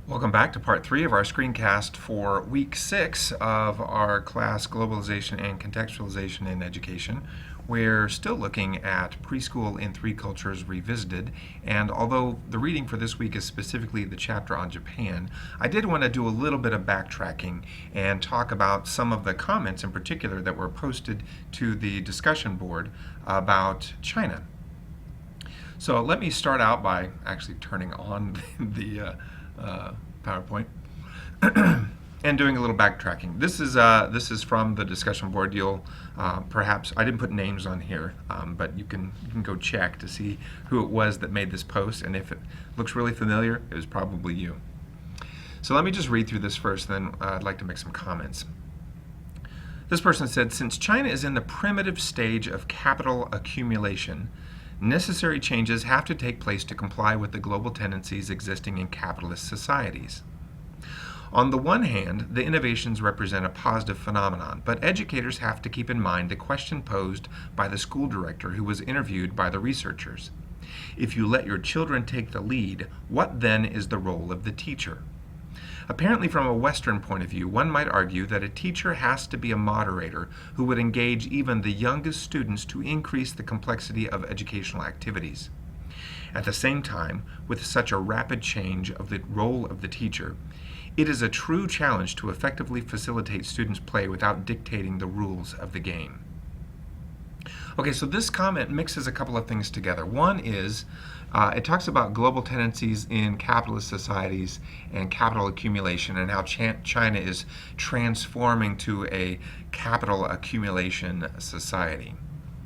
Welcome back to part 3 of our screencast for week 6 of our class Globalization and Contextualization in Education. We're still looking at Preschool in Three Cultures Revisited, and although the reading for this week is specifically the chapter on Japan, I did want to do a little bit of backtracking and talk about some of the comments in particular that were posted to the discussion board about China. So let me start out by actually turning on the PowerPoint and doing a little backtracking. This is from the discussion board. You'll perhaps, I didn't put names on here, but you can go check to see who it was that made this post, and if it looks really familiar, it was probably you. So let me just read through this first, then I'd like to make some comments. This person said, since China is in the primitive stage of capital accumulation, necessary changes have to take place to comply with the global tendencies existing in capitalist societies. On the one hand, the innovations represent a positive phenomenon, but educators have to keep in mind the question posed by the school director who was interviewed by the researchers. If you let your children take the lead, what then is the role of the teacher? Apparently, from a Western point of view, one might argue that a teacher has to be a moderator who would engage even the youngest students to increase the complexity of educational activities. At the same time, with such a rapid change of the role of the teacher, it is a true challenge to effectively facilitate students' play without dictating the rules of the game. Okay, so this comment mixes a couple of things together. One is, it talks about global tendencies in capitalist societies and capital accumulation and how China is transforming to a capital accumulation society.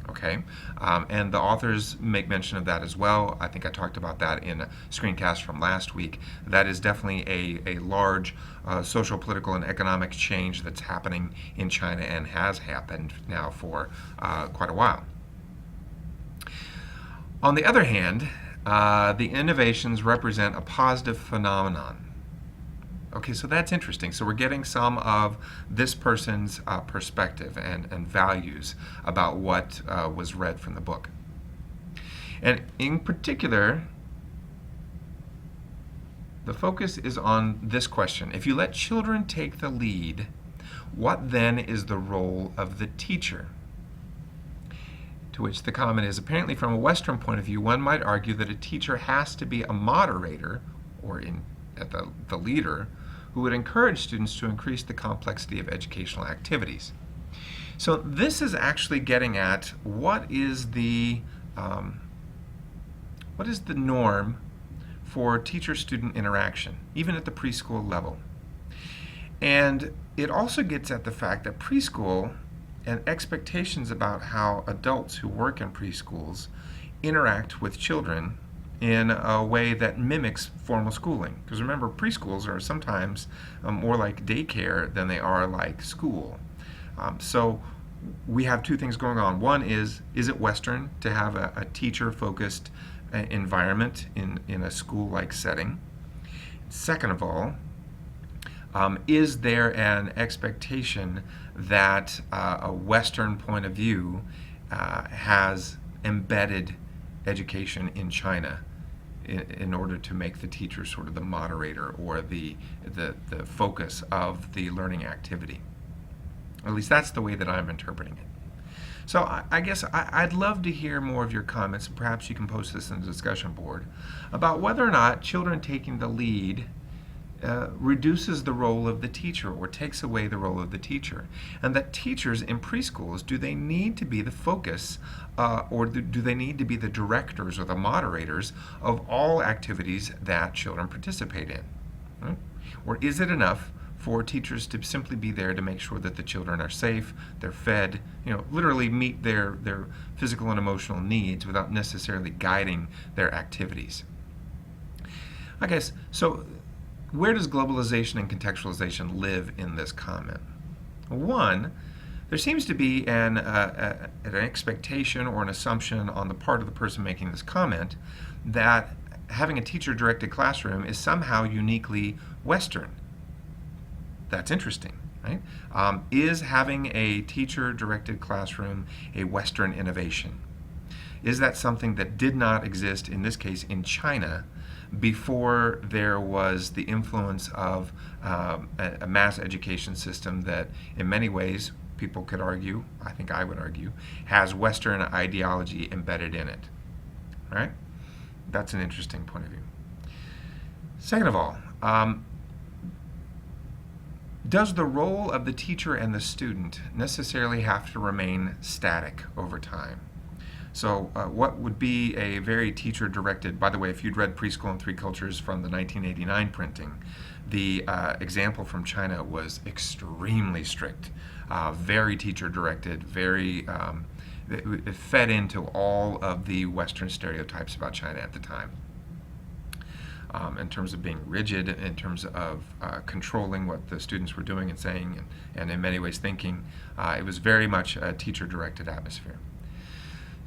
Okay, and the authors make mention of that as well. I think I talked about that in a screencast from last week. That is definitely a large social, political, and economic change that's happening in China and has happened now for quite a while. On the other hand, the innovations represent a positive phenomenon. Okay, so that's interesting. So we're getting some of this person's perspective and values about what was read from the book. And in particular, the focus is on this question. If you let children take the lead, what then is the role of the teacher? To which the comment is, apparently from a Western point of view, one might argue that a teacher has to be a moderator, or the leader, who would encourage students to increase the complexity of educational activities. So this is actually getting at what is the norm for teacher-student interaction, even at the preschool level. And it also gets at the fact that preschool and expectations about how adults who work in preschools interact with children in a way that mimics formal schooling. Because remember, preschools are sometimes more like daycare than they are like school. So we have two things going on. One is it Western to have a teacher-focused environment in a school-like setting? Second of all, is there an expectation that a Western point of view has embedded education in China in order to make the teacher sort of the moderator or the focus of the learning activity? At least that's the way that I'm interpreting it. So I guess I'd love to hear more of your comments, and perhaps you can post this in the discussion board, about whether or not children taking the lead reduces the role of the teacher or takes away the role of the teacher. And that teachers in preschools, do they need to be the focus or do they need to be the directors or the moderators of all activities that children participate in? Right? Or is it enough for teachers to simply be there to make sure that the children are safe, they're fed, literally meet their physical and emotional needs without necessarily guiding their activities? I guess, so where does globalization and contextualization live in this comment? One, there seems to be an expectation or an assumption on the part of the person making this comment that having a teacher-directed classroom is somehow uniquely Western. That's interesting, right? Is having a teacher-directed classroom a Western innovation? Is that something that did not exist, in this case, in China, before there was the influence of a mass education system that, in many ways, people could argue, I think I would argue, has Western ideology embedded in it. All right? That's an interesting point of view. Second of all, does the role of the teacher and the student necessarily have to remain static over time? So what would be a very teacher-directed, by the way, if you'd read Preschool in Three Cultures from the 1989 printing, the example from China was extremely strict, very teacher-directed, very, it fed into all of the Western stereotypes about China at the time. In terms of being rigid, in terms of controlling what the students were doing and saying, and in many ways thinking, it was very much a teacher-directed atmosphere.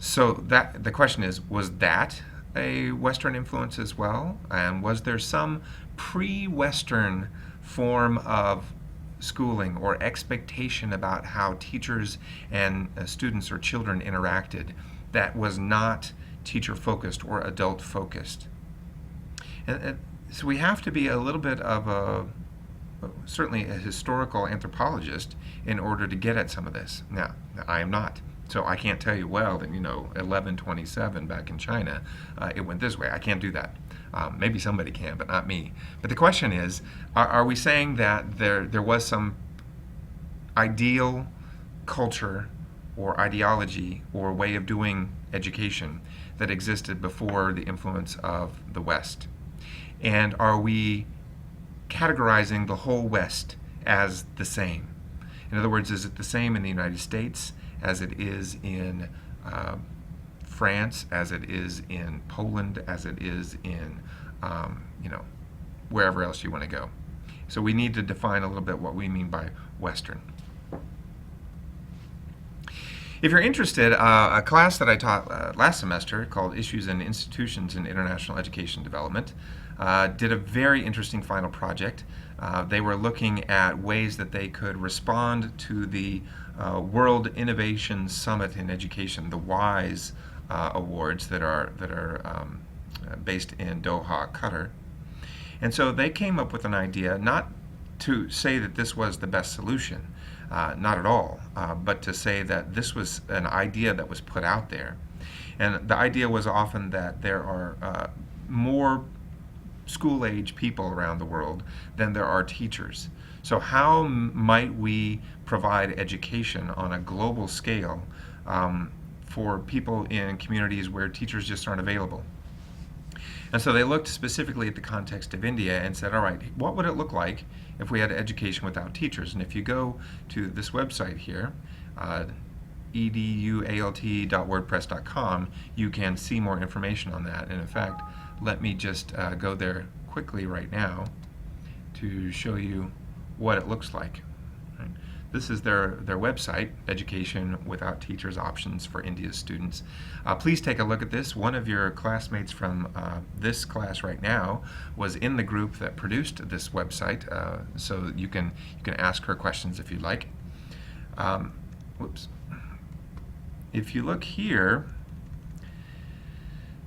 So the question is, was that a Western influence as well? And was there some pre-Western form of schooling or expectation about how teachers and students or children interacted that was not teacher-focused or adult-focused? And so we have to be a little bit of certainly a historical anthropologist in order to get at some of this. Now, I am not. So I can't tell you, well, that 1127 back in China, it went this way. I can't do that. Maybe somebody can, but not me. But the question is, are we saying that there was some ideal culture or ideology or way of doing education that existed before the influence of the West? And are we categorizing the whole West as the same? In other words, is it the same in the United States as it is in France, as it is in Poland, as it is in, wherever else you want to go? So we need to define a little bit what we mean by Western. If you're interested, a class that I taught last semester called Issues in Institutions in International Education Development did a very interesting final project. They were looking at ways that they could respond to the World Innovation Summit in Education, the WISE awards that are based in Doha, Qatar. And so they came up with an idea, not to say that this was the best solution, not at all, but to say that this was an idea that was put out there. And the idea was often that there are more school-age people around the world than there are teachers. So how might we provide education on a global scale for people in communities where teachers just aren't available? And so they looked specifically at the context of India and said, all right, what would it look like if we had education without teachers? And if you go to this website here, edualt.wordpress.com, you can see more information on that. And in fact, let me just go there quickly right now to show you what it looks like. Right? This is their website, Education Without Teachers Options for India's Students. Please take a look at this. One of your classmates from this class right now was in the group that produced this website, so you can ask her questions if you'd like. Whoops. If you look here,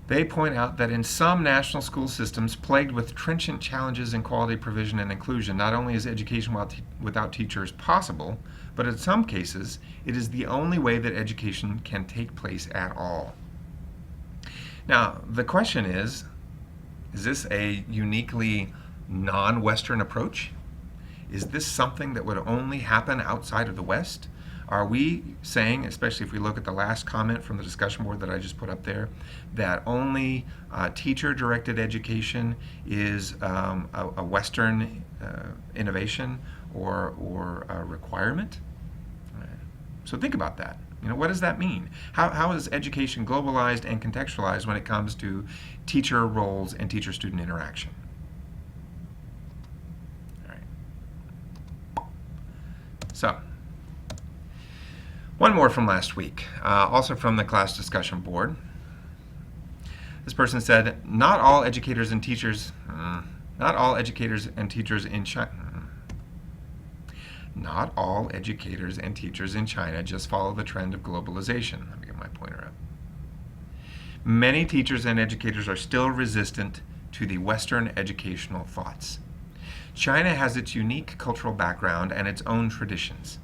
they point out that in some national school systems plagued with trenchant challenges in quality provision and inclusion, not only is education without teachers possible, but in some cases, it is the only way that education can take place at all. Now, the question is this a uniquely non-Western approach? Is this something that would only happen outside of the West? Are we saying, especially if we look at the last comment from the discussion board that I just put up there, that only teacher-directed education is a Western innovation or a requirement? So think about that. What does that mean? How is education globalized and contextualized when it comes to teacher roles and teacher-student interaction? All right. So, one more from last week, also from the class discussion board. This person said, not all educators and teachers in China just follow the trend of globalization. Let me get my pointer up. Many teachers and educators are still resistant to the Western educational thoughts. China has its unique cultural background and its own traditions.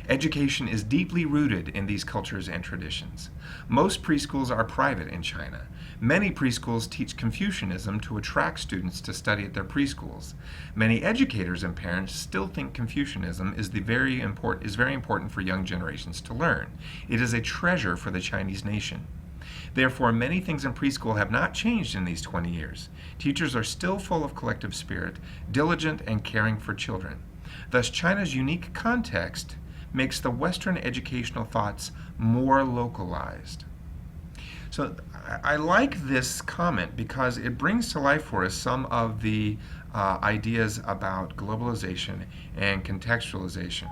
Education is deeply rooted in these cultures and traditions. Most preschools are private in China. Many preschools teach Confucianism to attract students to study at their preschools. Many educators and parents still think Confucianism is very important for young generations to learn. It is a treasure for the Chinese nation. Therefore, many things in preschool have not changed in these 20 years. Teachers are still full of collective spirit, diligent and caring for children. Thus, China's unique context makes the Western educational thoughts more localized. So I like this comment because it brings to life for us some of the ideas about globalization and contextualization.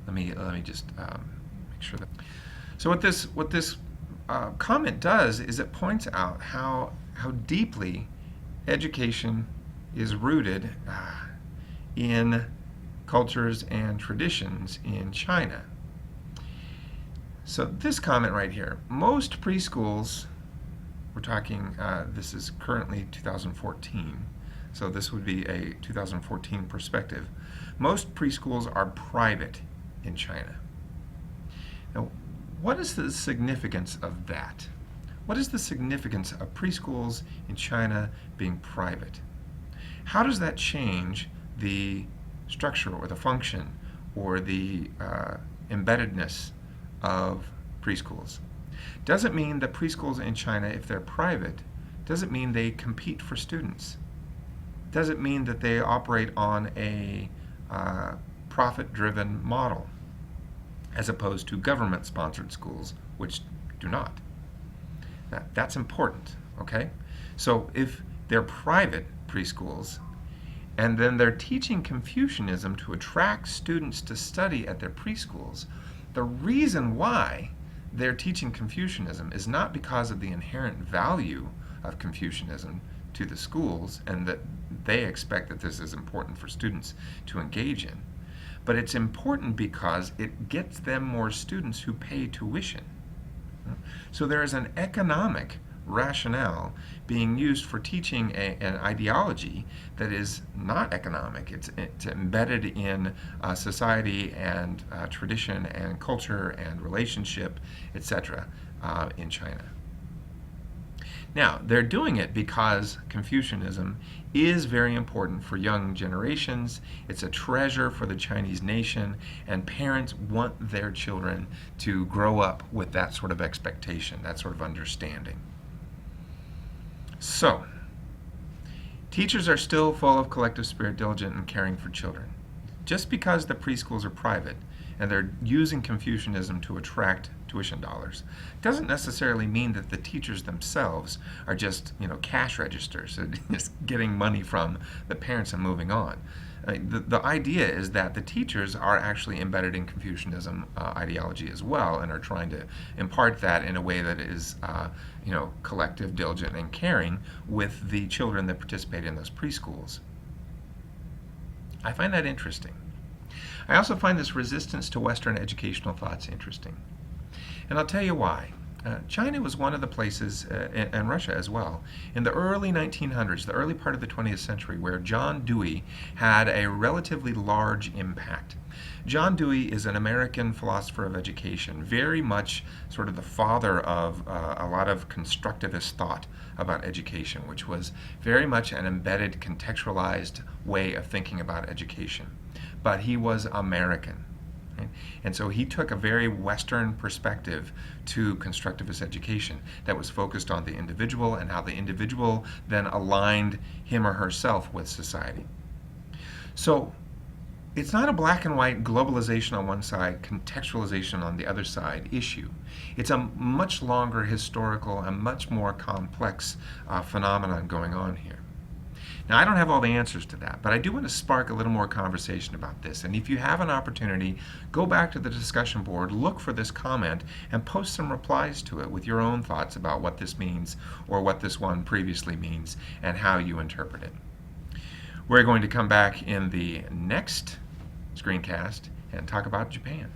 Let me just make sure that. So what this comment does is it points out how deeply education is rooted in cultures and traditions in China. So this comment right here, most preschools, we're talking, this is currently 2014, so this would be a 2014 perspective. Most preschools are private in China. Now, what is the significance of that? What is the significance of preschools in China being private? How does that change the structure or the function or the embeddedness of preschools? Does it mean that preschools in China, if they're private, does it mean they compete for students? Does it mean that they operate on a profit-driven model as opposed to government-sponsored schools, which do not? Now, that's important, okay? So if they're private preschools, and then they're teaching Confucianism to attract students to study at their preschools, the reason why they're teaching Confucianism is not because of the inherent value of Confucianism to the schools and that they expect that this is important for students to engage in, but it's important because it gets them more students who pay tuition. So there is an economic rationale being used for teaching an ideology that is not economic. It's embedded in society and tradition and culture and relationship, etc. In China. Now, they're doing it because Confucianism is very important for young generations. It's a treasure for the Chinese nation, and parents want their children to grow up with that sort of expectation, that sort of understanding. So, teachers are still full of collective spirit, diligent, and caring for children. Just because the preschools are private and they're using Confucianism to attract tuition dollars doesn't necessarily mean that the teachers themselves are just, cash registers, just getting money from the parents and moving on. The idea is that the teachers are actually embedded in Confucianism ideology as well and are trying to impart that in a way that is collective, diligent, and caring with the children that participate in those preschools. I find that interesting. I also find this resistance to Western educational thoughts interesting. And I'll tell you why. China was one of the places, and Russia as well, in the early 1900s, the early part of the 20th century, where John Dewey had a relatively large impact. John Dewey is an American philosopher of education, very much sort of the father of a lot of constructivist thought about education, which was very much an embedded, contextualized way of thinking about education. But he was American. And so he took a very Western perspective to constructivist education that was focused on the individual and how the individual then aligned him or herself with society. So it's not a black and white globalization on one side, contextualization on the other side issue. It's a much longer historical and much more complex phenomenon going on here. Now, I don't have all the answers to that, but I do want to spark a little more conversation about this. And if you have an opportunity, go back to the discussion board, look for this comment, and post some replies to it with your own thoughts about what this means or what this one previously means and how you interpret it. We're going to come back in the next screencast and talk about Japan.